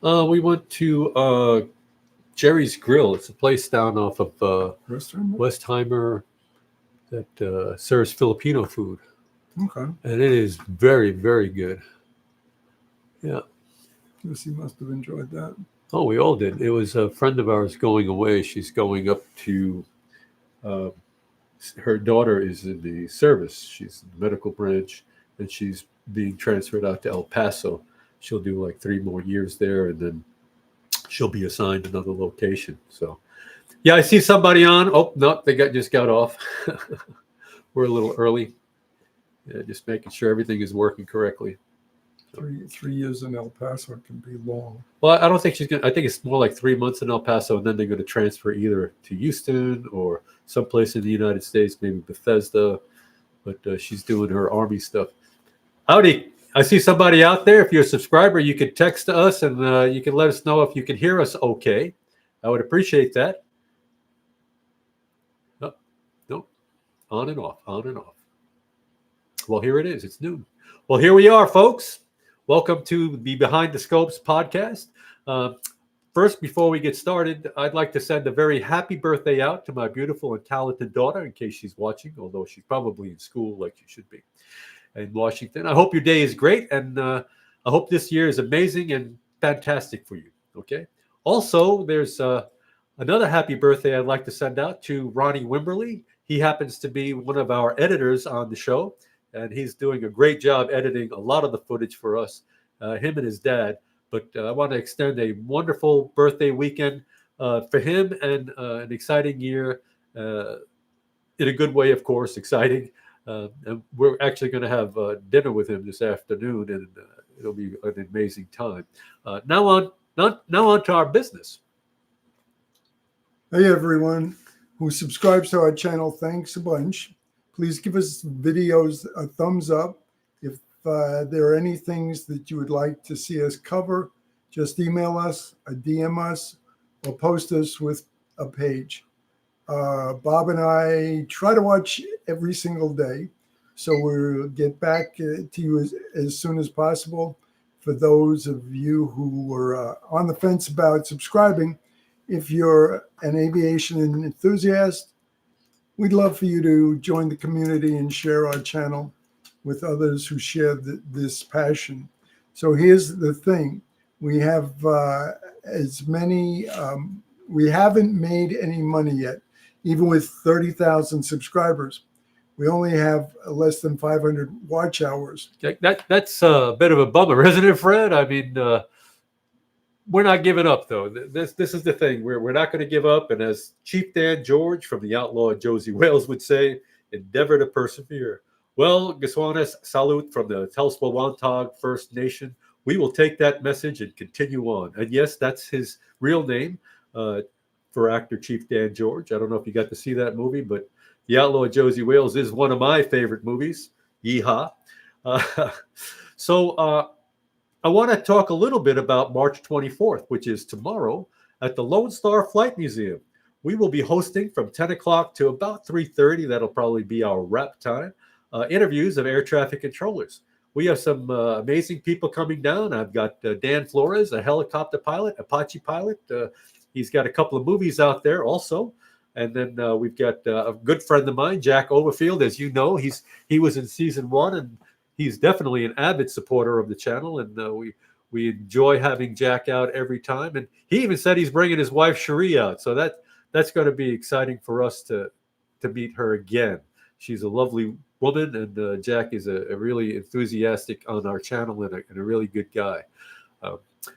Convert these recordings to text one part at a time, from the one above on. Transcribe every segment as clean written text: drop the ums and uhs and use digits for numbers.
We went to Jerry's Grill. It's a place down off of Restaurant? Westheimer that serves Filipino food, Okay. and it is very, very good. Yeah. Guess he must have enjoyed that. Oh, we all did. It was a friend of ours going away. She's going up to. Uh, Her daughter is in the service. She's in the medical branch, and she's being transferred out to El Paso. She'll do like 3 more years there, and then she'll be assigned another location. So, yeah, I see somebody on. Oh no, they just got off. We're a little early. Yeah, just making sure everything is working correctly. 3 years in El Paso can be long. Well, I don't think she's gonna. I think it's more like 3 months in El Paso, and then they're going to transfer either to Houston or someplace in the United States, maybe Bethesda. But she's doing her army stuff. Howdy, I see somebody out there. If you're a subscriber, you can text us and you can let us know if you can hear us okay. I would appreciate that. Oh, no, on and off, on and off. Well, here it is. It's noon. Well, here we are, folks. Welcome to the Behind the Scopes podcast. Uh, First, before we get started, I'd like to send a very happy birthday out to my beautiful and talented daughter, in case she's watching, although she's probably in school like she should be in Washington. I hope your day is great, and I hope this year is amazing and fantastic for you. Okay. Also, there's another happy birthday I'd like to send out to Ronnie Wimberly. He happens to be one of our editors on the show, and he's doing a great job editing a lot of the footage for us, him and his dad. But I want to extend a wonderful birthday weekend for him and an exciting year in a good way, of course, exciting. And we're actually going to have dinner with him this afternoon, and it'll be an amazing time. Now on to our business. Hey, everyone who subscribes to our channel, thanks a bunch. Please give us videos a thumbs up. If there are any things that you would like to see us cover, just email us, DM us, or post us with a page. Bob and I try to watch every single day, so we'll get back to you as soon as possible. For those of you who were on the fence about subscribing, if you're an aviation enthusiast, we'd love for you to join the community and share our channel with others who share this passion. So here's the thing. We have as many, we haven't made any money yet, even with 30,000 subscribers. We only have less than 500 watch hours. That's a bit of a bummer, isn't it, Fred? I mean, we're not giving up, though. This is the thing. We're not going to give up. And as Chief Dan George from the Outlaw Josie Wales would say, endeavor to persevere. Well, Geswanes Salute from the Telswawantag First Nation. We will take that message and continue on. And yes, that's his real name for actor Chief Dan George. I don't know if you got to see that movie, but The Outlaw Josie Wales is one of my favorite movies. Yeehaw. So I want to talk a little bit about March 24th, which is tomorrow, at the Lone Star Flight Museum. We will be hosting from 10 o'clock to about 3:30. That'll probably be our wrap time. Interviews of air traffic controllers. We have some amazing people coming down. I've got Dan Flores, a helicopter pilot, Apache pilot. He's got a couple of movies out there also. And then we've got a good friend of mine, Jack Overfield. As you know, he was in season 1, and he's definitely an avid supporter of the channel. And we enjoy having Jack out every time. And he even said he's bringing his wife Cherie out. So that's going to be exciting for us to meet her again. She's a lovely woman, and Jack is a really enthusiastic on our channel and a really good guy.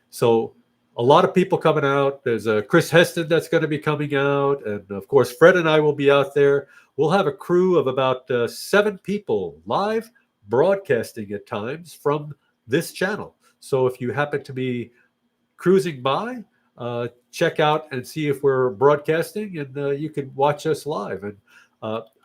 So a lot of people coming out. There's Chris Heston that's going to be coming out, and of course Fred and I will be out there. We'll have a crew of about 7 people live broadcasting at times from this channel. So if you happen to be cruising by, check out and see if we're broadcasting, and you can watch us live. And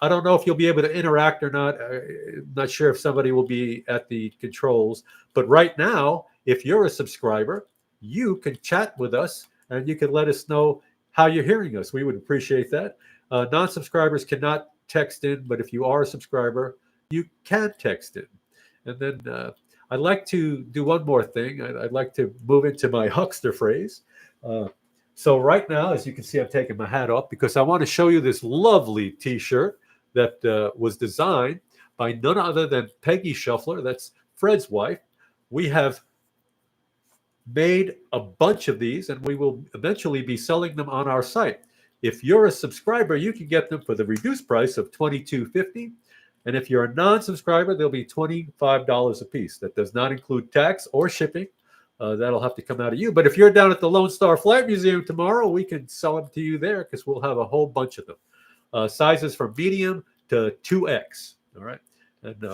I don't know if you'll be able to interact or not. I'm not sure if somebody will be at the controls. But right now, if you're a subscriber, you can chat with us and you can let us know how you're hearing us. We would appreciate that. Non-subscribers cannot text in, but if you are a subscriber, you can text in. And then I'd like to do one more thing. I'd like to move into my huckster phrase. So right now, as you can see, I'm taking my hat off because I want to show you this lovely T-shirt that was designed by none other than Peggy Shuffler. That's Fred's wife. We have made a bunch of these, and we will eventually be selling them on our site. If you're a subscriber, you can get them for the reduced price of $22.50. And if you're a non-subscriber, they'll be $25 a piece. That does not include tax or shipping. That'll have to come out of you. But if you're down at the Lone Star Flight Museum tomorrow, we can sell them to you there because we'll have a whole bunch of them. Sizes from medium to 2X. All right. And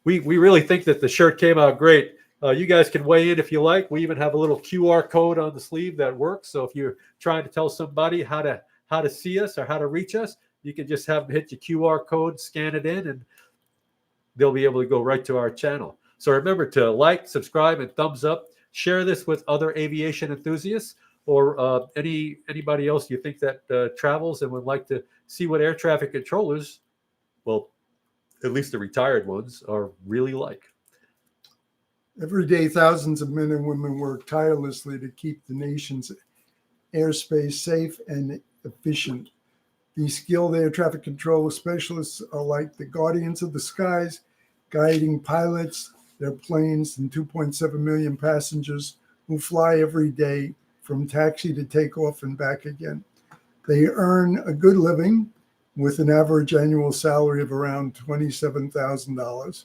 we really think that the shirt came out great. You guys can weigh in if you like. We even have a little QR code on the sleeve that works. So if you're trying to tell somebody how to see us or how to reach us, you can just have them hit your QR code, scan it in, and they'll be able to go right to our channel. So remember to like, subscribe, and thumbs up. Share this with other aviation enthusiasts or anybody else you think that travels and would like to see what air traffic controllers, well, at least the retired ones, are really like. Every day, thousands of men and women work tirelessly to keep the nation's airspace safe and efficient. These skilled air traffic control specialists are like the guardians of the skies, guiding pilots, their planes, and 2.7 million passengers who fly every day from taxi to takeoff and back again. They earn a good living with an average annual salary of around $27,000.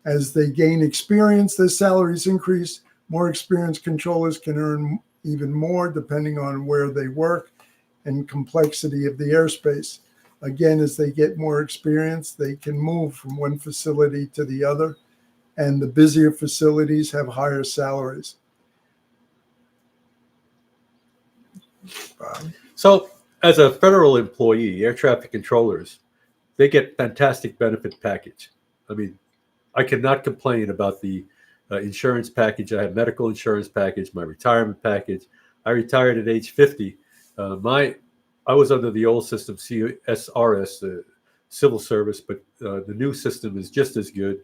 As they gain experience, their salaries increase. More experienced controllers can earn even more depending on where they work and complexity of the airspace. Again, as they get more experience, they can move from one facility to the other, and the busier facilities have higher salaries. So as a federal employee, air traffic controllers, they get fantastic benefit package. I mean, I cannot complain about the insurance package. I have medical insurance package, my retirement package. I retired at age 50. I was under the old system, CSRS, the civil service, but the new system is just as good.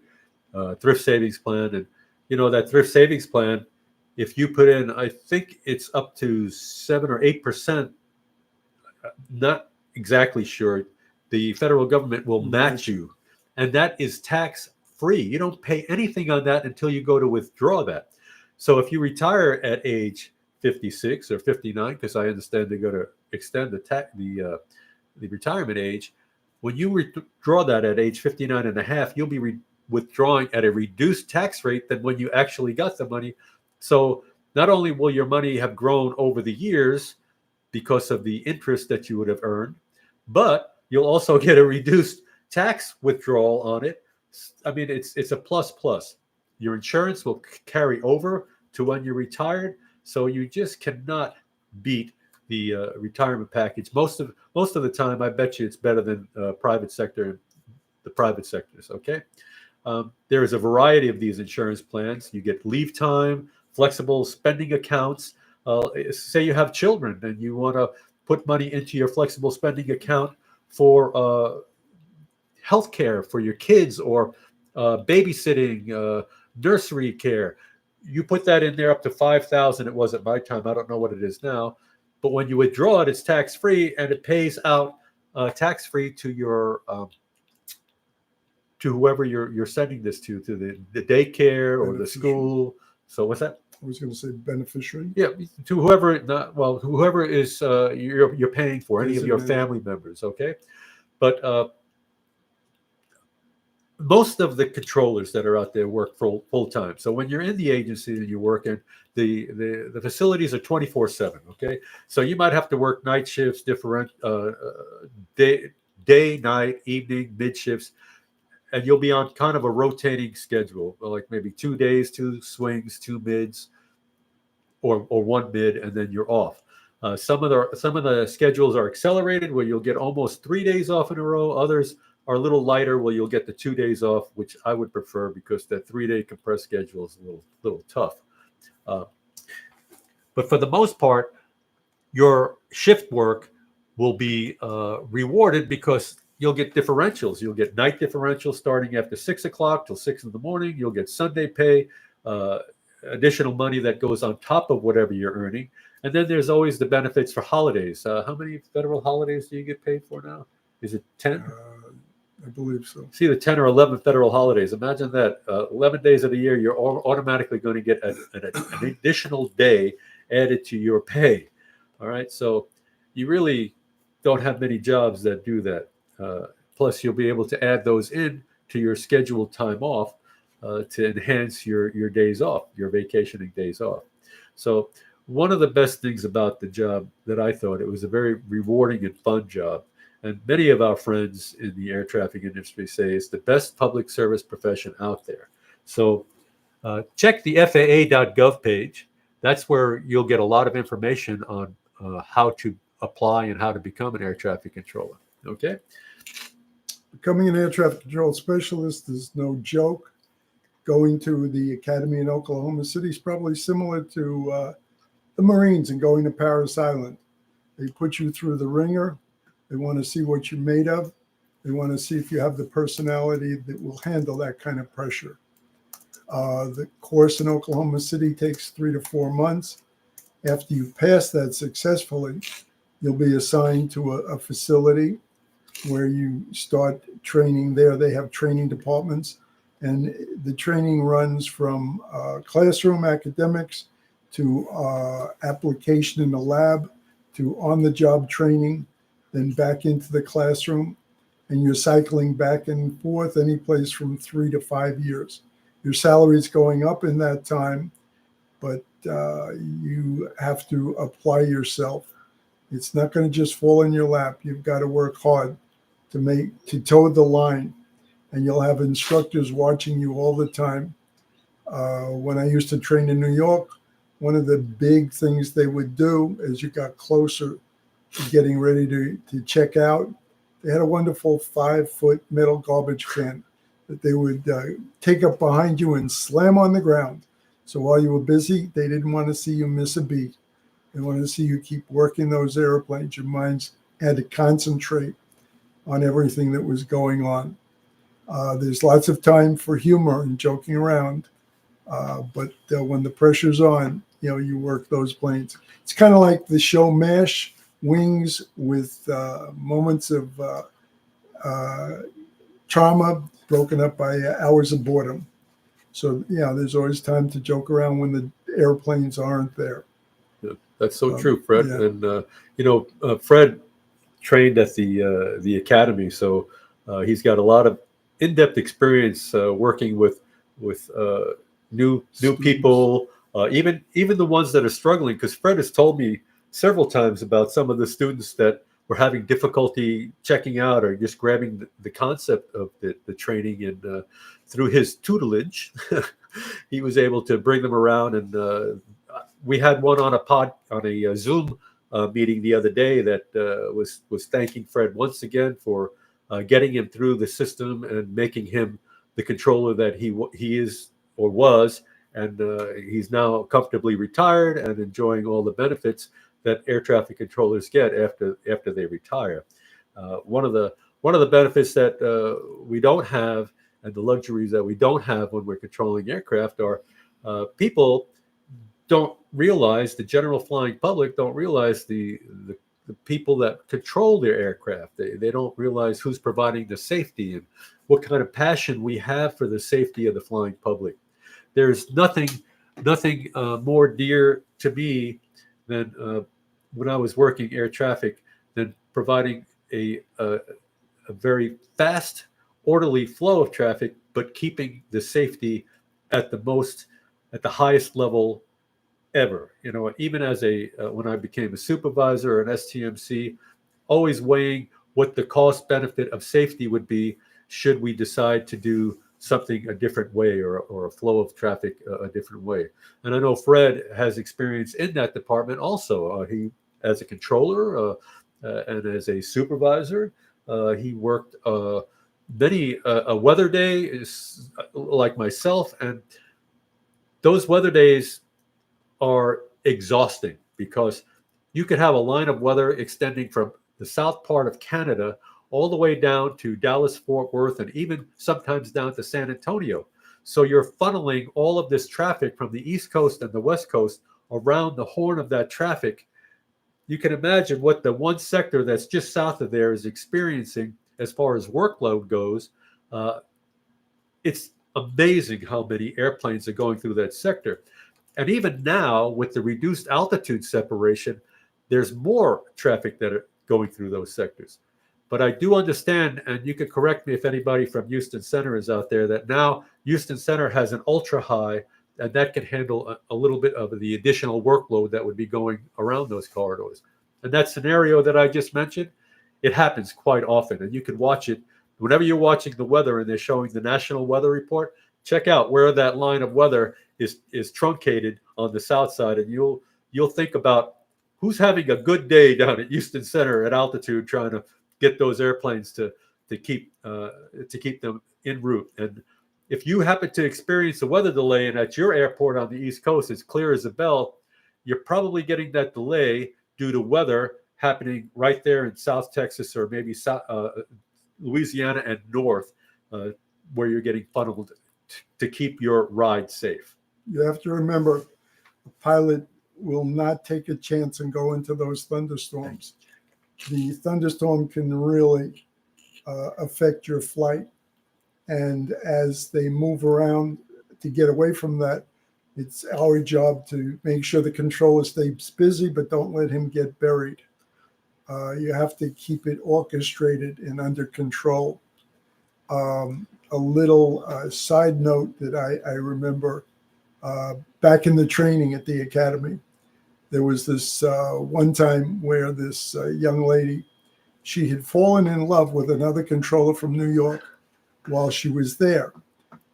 Thrift savings plan, and that thrift savings plan, if you put in, I think it's up to 7 or 8%. Not exactly sure. The federal government will match you, and that is tax free. You don't pay anything on that until you go to withdraw that. So if you retire at age 56 or 59, because I understand they're going to extend the retirement age, when you withdraw that at age 59 and a half, you'll be withdrawing at a reduced tax rate than when you actually got the money. So not only will your money have grown over the years because of the interest that you would have earned, but you'll also get a reduced tax withdrawal on it. I mean, it's a plus. Your insurance will carry over to when you're retired, so you just cannot beat the retirement package. Most of the time, I bet you it's better than private sector, the private sectors. Okay, there is a variety of these insurance plans. You get leave time, flexible spending accounts. Say you have children and you want to put money into your flexible spending account for health care for your kids or babysitting, nursery care. You put that in there up to $5,000. It was at my time. I don't know what it is now. But when you withdraw it, it's tax-free, and it pays out tax-free to your to whoever you're sending this to the daycare or the school. So what's that? I was going to say beneficiary. Yeah, to whoever whoever is you're paying for, any of your family members. Okay, but most of the controllers that are out there work full time. So when you're in the agency and you're working, the facilities are 24/7. Okay, so you might have to work night shifts, different day, night, evening, mid shifts, and you'll be on kind of a rotating schedule, like maybe 2 days, 2 swings, 2 mids, or 1 mid, and then you're off. Some of the schedules are accelerated where you'll get almost 3 days off in a row. Others are a little lighter where you'll get the 2 days off, which I would prefer because that 3-day compressed schedule is a little tough. But for the most part, your shift work will be rewarded because you'll get differentials. You'll get night differentials starting after 6 o'clock till 6 in the morning. You'll get Sunday pay. uh, additional money that goes on top of whatever you're earning. And then there's always the benefits for holidays. How many federal holidays do you get paid for now? Is it 10? I believe so. See, the 10 or 11 federal holidays. Imagine that. 11 days of the year, you're automatically going to get an additional day added to your pay. All right. So you really don't have many jobs that do that. Plus, you'll be able to add those in to your scheduled time off to enhance your days off, your vacationing days off. So one of the best things about the job that I thought, it was a very rewarding and fun job. And many of our friends in the air traffic industry say it's the best public service profession out there. So check the FAA.gov page. That's where you'll get a lot of information on how to apply and how to become an air traffic controller. Okay. Becoming an air traffic control specialist is no joke. Going to the academy in Oklahoma City is probably similar to the Marines and going to Parris Island. They put you through the ringer. They want to see what you're made of. They want to see if you have the personality that will handle that kind of pressure. The course in Oklahoma City takes 3 to 4 months. After you pass that successfully, you'll be assigned to a facility where you start training there. They have training departments, and the training runs from classroom academics to application in the lab to on-the-job training, then back into the classroom, and you're cycling back and forth any place from 3 to 5 years. Your salary is going up in that time, but you have to apply yourself. It's not going to just fall in your lap. You've got to work hard to toe the line, and you'll have instructors watching you all the time. When I used to train in New York, one of the big things they would do as you got closer to getting ready to check out, they had a wonderful 5-foot metal garbage can that they would take up behind you and slam on the ground. So while you were busy, they didn't want to see you miss a beat. They wanted to see you keep working those airplanes. Your minds had to concentrate on everything that was going on. There's lots of time for humor and joking around, but when the pressure's on, you work those planes. It's kind of like the show MASH, Wings, with moments of trauma broken up by hours of boredom. So, there's always time to joke around when the airplanes aren't there. Yeah, that's so true, Fred. Yeah. And, Fred trained at the academy, so he's got a lot of in-depth experience working with new people, even the ones that are struggling, because Fred has told me several times about some of the students that were having difficulty checking out or just grabbing the concept of the training. And through his tutelage, he was able to bring them around. And we had one on a Zoom meeting the other day that was thanking Fred once again for getting him through the system and making him the controller that he is or was. And he's now comfortably retired and enjoying all the benefits that air traffic controllers get after they retire. One of the benefits that we don't have, and the luxuries that we don't have when we're controlling aircraft, are people don't realize, the general flying public don't realize the people that control their aircraft. They don't realize who's providing the safety and what kind of passion we have for the safety of the flying public. There's nothing more dear to me than when I was working air traffic than providing a very fast, orderly flow of traffic, but keeping the safety at the highest level ever. Even as when I became a supervisor or an STMC, always weighing what the cost benefit of safety would be should we decide to do something a different way or a flow of traffic a different way. And I know Fred has experience in that department also. He, as a controller and as a supervisor, he worked many a weather day is like myself, and those weather days are exhausting because you could have a line of weather extending from the south part of Canada all the way down to Dallas, Fort Worth, and even sometimes down to San Antonio. So you're funneling all of this traffic from the East Coast and the West Coast around the horn of that traffic. You can imagine what the one sector that's just south of there is experiencing as far as workload goes. It's amazing how many airplanes are going through that sector. And even now, with the reduced altitude separation, there's more traffic that are going through those sectors. But I do understand, and you can correct me if anybody from Houston Center is out there, that now Houston Center has an ultra high, and that can handle a little bit of the additional workload that would be going around those corridors. And that scenario that I just mentioned, it happens quite often, and you can watch it whenever you're watching the weather and they're showing the National Weather Report. Check out where that line of weather is truncated on the south side, and you'll think about who's having a good day down at Houston Center at altitude, trying to get those airplanes to keep them en route. And if you happen to experience a weather delay and at your airport on the East Coast it's clear as a bell, you're probably getting that delay due to weather happening right there in South Texas or maybe Louisiana and north, where you're getting funneled to keep your ride safe. You have to remember, a pilot will not take a chance and go into those thunderstorms. The thunderstorm can really affect your flight. And as they move around to get away from that, it's our job to make sure the controller stays busy, but don't let him get buried. You have to keep it orchestrated and under control. A little side note that I remember back in the training at the academy, there was this one time where this young lady, she had fallen in love with another controller from New York while she was there.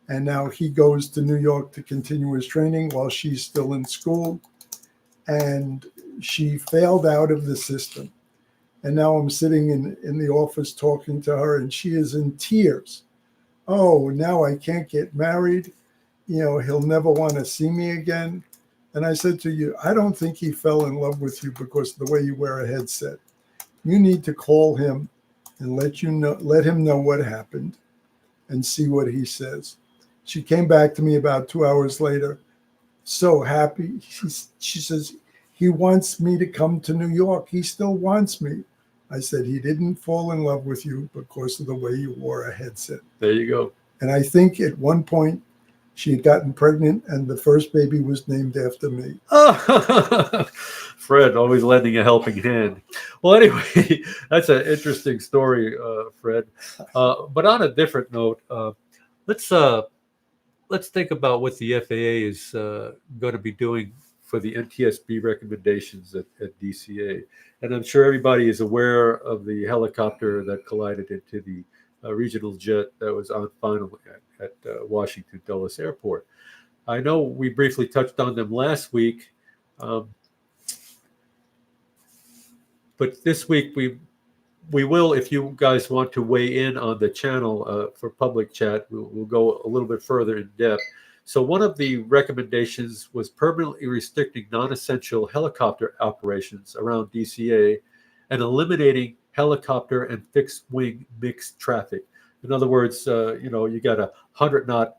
And now he goes to New York to continue his training while she's still in school. And she failed out of the system. And now I'm sitting in the office talking to her, and she is in tears. Oh, now I can't get married. You know, he'll never want to see me again. And I said to you, I don't think he fell in love with you because of the way you wear a headset. You need to call him and let him know what happened and see what he says. She came back to me about 2 hours later, so happy. She says, he wants me to come to New York. He still wants me. I said, he didn't fall in love with you because of the way you wore a headset. There you go. And I think at one point she had gotten pregnant and the first baby was named after me. Oh, Fred, always lending a helping hand. Well, anyway, that's an interesting story, Fred. But on a different note, let's think about what the FAA is going to be doing for the NTSB recommendations at DCA. And I'm sure everybody is aware of the helicopter that collided into the regional jet that was on final at Washington Dulles Airport. I know we briefly touched on them last week, but this week we will, if you guys want to weigh in on the channel for public chat, we'll go a little bit further in depth. So one of the recommendations was permanently restricting non-essential helicopter operations around DCA and eliminating helicopter and fixed wing mixed traffic. In other words, you got a 100-knot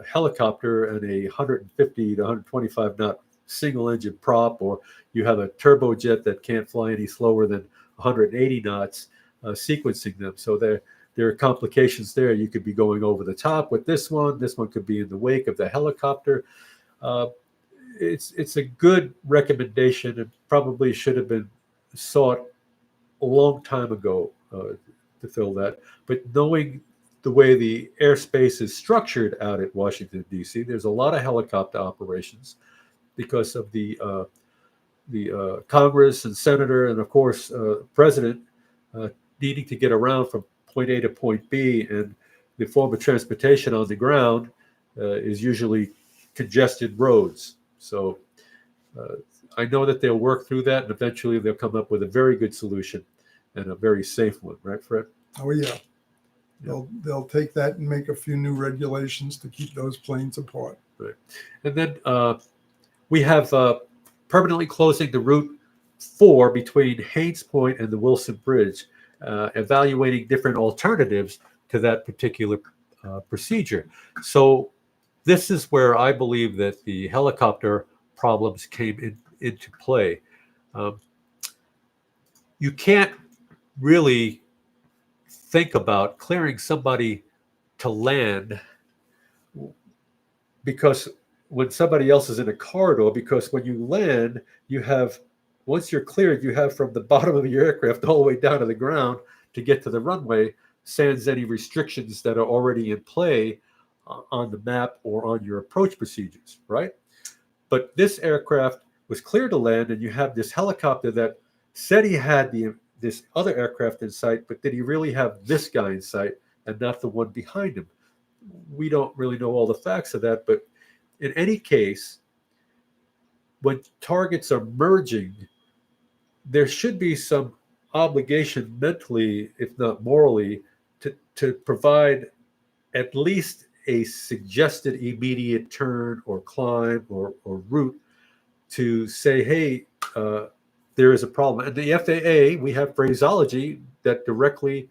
helicopter and a 150 to 125 knot single engine prop, or you have a turbojet that can't fly any slower than 180 knots, sequencing them. So there are complications there. You could be going over the top with this one. This one could be in the wake of the helicopter. It's a good recommendation and probably should have been sought a long time ago to fill that. But knowing the way the airspace is structured out at Washington, D.C., there's a lot of helicopter operations because of the Congress and Senator and, of course, President needing to get around from point A to point B, and the form of transportation on the ground is usually congested roads. So I know that they'll work through that, and eventually they'll come up with a very good solution and a very safe one, right, Fred? Oh yeah, they'll take that and make a few new regulations to keep those planes apart. Right, and then we have permanently closing the Route 4 between Haynes Point and the Wilson Bridge. Evaluating different alternatives to that particular procedure. So this is where I believe that the helicopter problems came into play. Um, you can't really think about clearing somebody to land because when somebody else is in a corridor, because when you land, you have, once you're cleared, you have from the bottom of your aircraft all the way down to the ground to get to the runway, sans any restrictions that are already in play on the map or on your approach procedures, right? But this aircraft was clear to land, and you have this helicopter that said he had this other aircraft in sight, but did he really have this guy in sight and not the one behind him? We don't really know all the facts of that, but in any case, when targets are merging, there should be some obligation mentally, if not morally, to provide at least a suggested immediate turn or climb or route to say, hey, there is a problem. And the FAA, we have phraseology that directly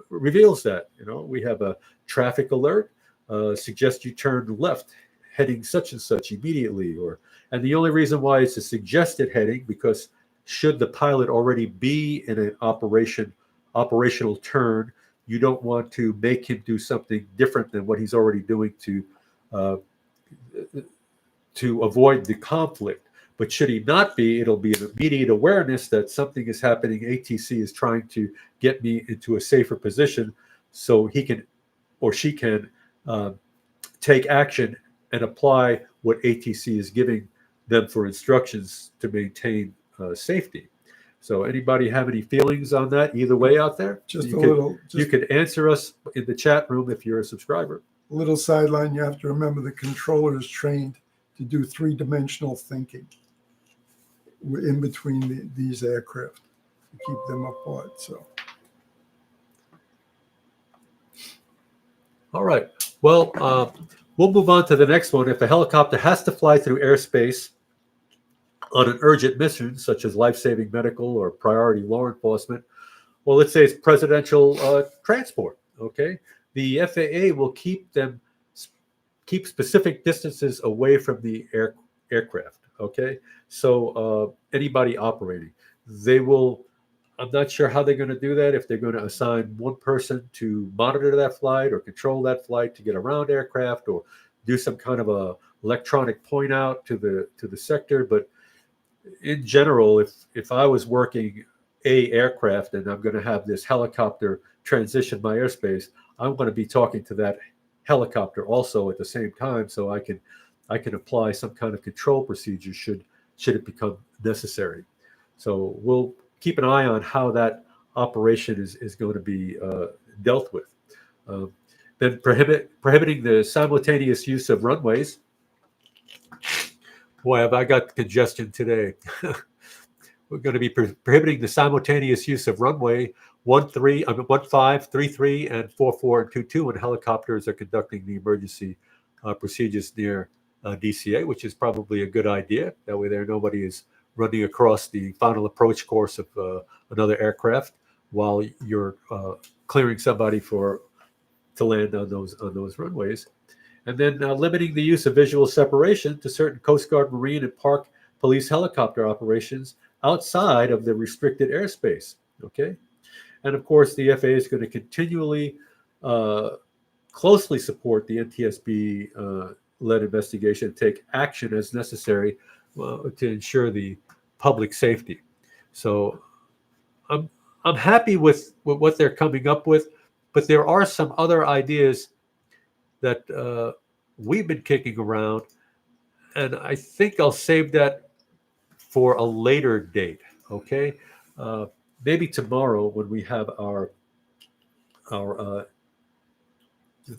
reveals that. You know, we have a traffic alert, suggest you turn left, heading such and such immediately. And the only reason why it's a suggested heading, because should the pilot already be in an operational turn, you don't want to make him do something different than what he's already doing to avoid the conflict. But should he not be, it'll be an immediate awareness that something is happening. ATC is trying to get me into a safer position so he can or she can take action and apply what ATC is giving them for instructions to maintain safety. So anybody have any feelings on that either way out there? Just you could answer us in the chat room if you're a subscriber. A little sideline, you have to remember the controller is trained to do three-dimensional thinking in between these aircraft to keep them apart. So, all right. Well, we'll move on to the next one. If a helicopter has to fly through airspace on an urgent mission, such as life-saving medical or priority law enforcement, well, let's say it's presidential transport, okay? The FAA will keep specific distances away from the aircraft, okay? So anybody operating, they will, I'm not sure how they're going to do that, if they're going to assign one person to monitor that flight or control that flight to get around aircraft or do some kind of a electronic point out to the sector. But in general, if I was working a aircraft and I'm going to have this helicopter transition my airspace, I'm going to be talking to that helicopter also at the same time, so I can apply some kind of control procedure should it become necessary. So we'll keep an eye on how that operation is going to be dealt with. Then prohibiting the simultaneous use of runways. Boy, have I got congestion today. We're going to be prohibiting the simultaneous use of runway 15, 33, and 44 and 22 when helicopters are conducting the emergency procedures near DCA, which is probably a good idea. That way, nobody is running across the final approach course of another aircraft while you're clearing somebody to land on those runways. And then limiting the use of visual separation to certain Coast Guard, Marine, and Park Police helicopter operations outside of the restricted airspace. Okay, and of course the FAA is going to continually closely support the NTSB led investigation and take action as necessary to ensure the public safety. So I'm happy with what they're coming up with, but there are some other ideas that we've been kicking around, and I think I'll save that for a later date. Okay, maybe tomorrow when we have our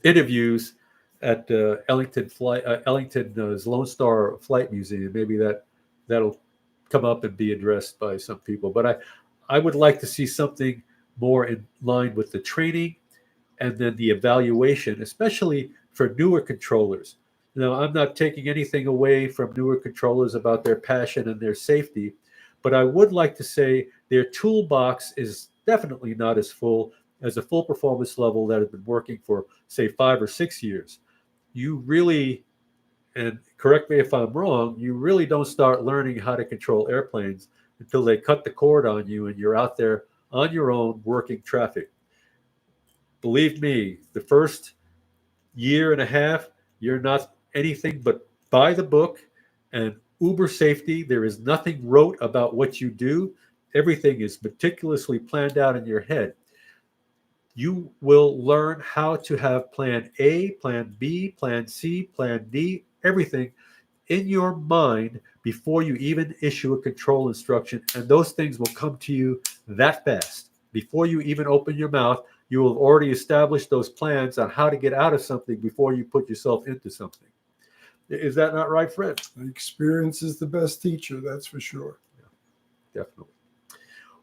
interviews at Ellington's Lone Star Flight Museum. Maybe that'll come up and be addressed by some people. But I would like to see something more in line with the training and then the evaluation, especially for newer controllers. Now, I'm not taking anything away from newer controllers about their passion and their safety, but I would like to say their toolbox is definitely not as full as a full performance level that has been working for, say, 5 or 6 years. you really, and correct me if I'm wrong, you really don't start learning how to control airplanes until they cut the cord on you and you're out there on your own working traffic. Believe me, the first year and a half, you're not anything but by the book and uber safety. There is nothing rote about what you do. Everything is meticulously planned out in your head. You will learn how to have plan A, plan B, plan C, plan D, everything in your mind before you even issue a control instruction. And those things will come to you that fast. Before you even open your mouth, you will have already established those plans on how to get out of something before you put yourself into something. Is that not right, Fred? Experience is the best teacher, that's for sure. Yeah, definitely.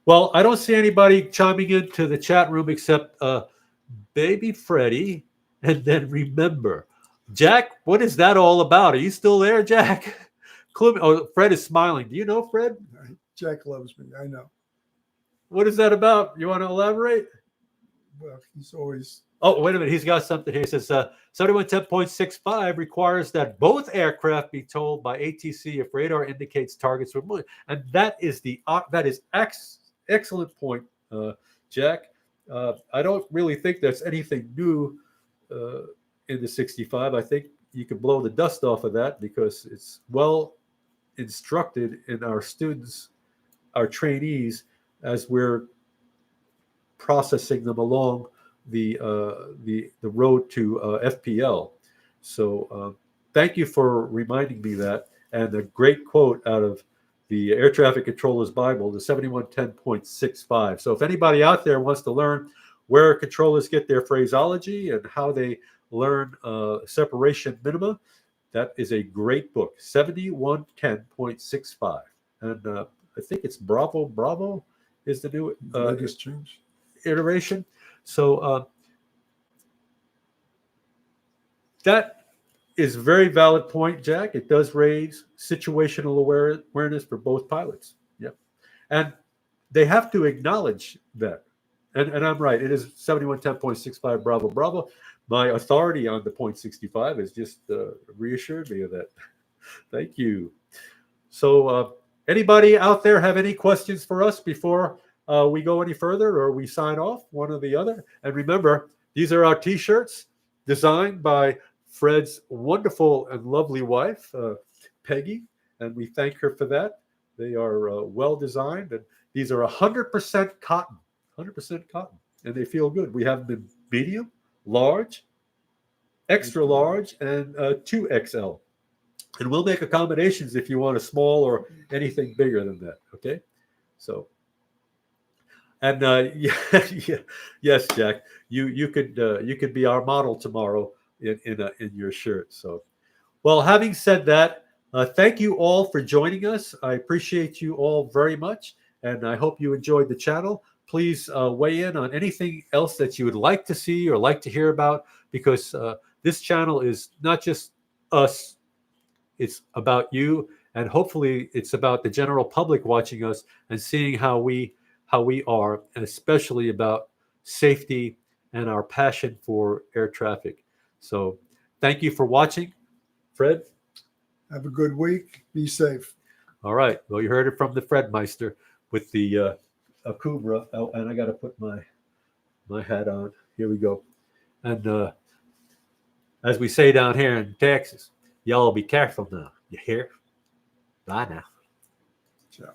Well, I don't see anybody chiming into the chat room except Baby Freddie. And then remember, Jack, what is that all about? Are you still there, Jack? Oh, Fred is smiling. Do you know Fred? Jack loves me, I know. What is that about? You want to elaborate? Well, he's always... Oh, wait a minute. He's got something here. He says 7110.65 requires that both aircraft be told by ATC if radar indicates targets were moving. And that is excellent point, Jack. I don't really think there's anything new in the 65. I think you can blow the dust off of that because it's well instructed in our students, our trainees, as we're processing them along the road to FPL. So thank you for reminding me that. And a great quote out of the Air Traffic Controller's Bible, the 7110.65. So if anybody out there wants to learn where controllers get their phraseology and how they learn separation minima, that is a great book, 7110.65. And I think it's Bravo is the new latest change iteration. So that is a very valid point, Jack. It does raise situational awareness for both pilots. Yep. And they have to acknowledge that. And I'm right. It is 7110.65 Bravo. My authority on the 0.65 has just reassured me of that. Thank you. So anybody out there have any questions for us before we go any further or we sign off, one or the other? And remember, these are our T-shirts designed by Fred's wonderful and lovely wife, Peggy, and we thank her for that. They are well designed, and these are 100% cotton, 100% cotton, and they feel good. We have them in medium, large, extra large, and 2XL. And we'll make accommodations if you want a small or anything bigger than that, okay? So, and yes, Jack, you could be our model tomorrow in your shirt. So, well, having said that, thank you all for joining us. I appreciate you all very much, and I hope you enjoyed the channel. Please weigh in on anything else that you would like to see or like to hear about, because this channel is not just us, it's about you, and hopefully it's about the general public watching us and seeing how we are, and especially about safety and our passion for air traffic. So thank you for watching. Fred? Have a good week. Be safe. All right. Well, you heard it from the Fred Meister with the Akubra. Oh, and I got to put my hat on. Here we go. And as we say down here in Texas, y'all be careful now. You hear? Bye now. Ciao.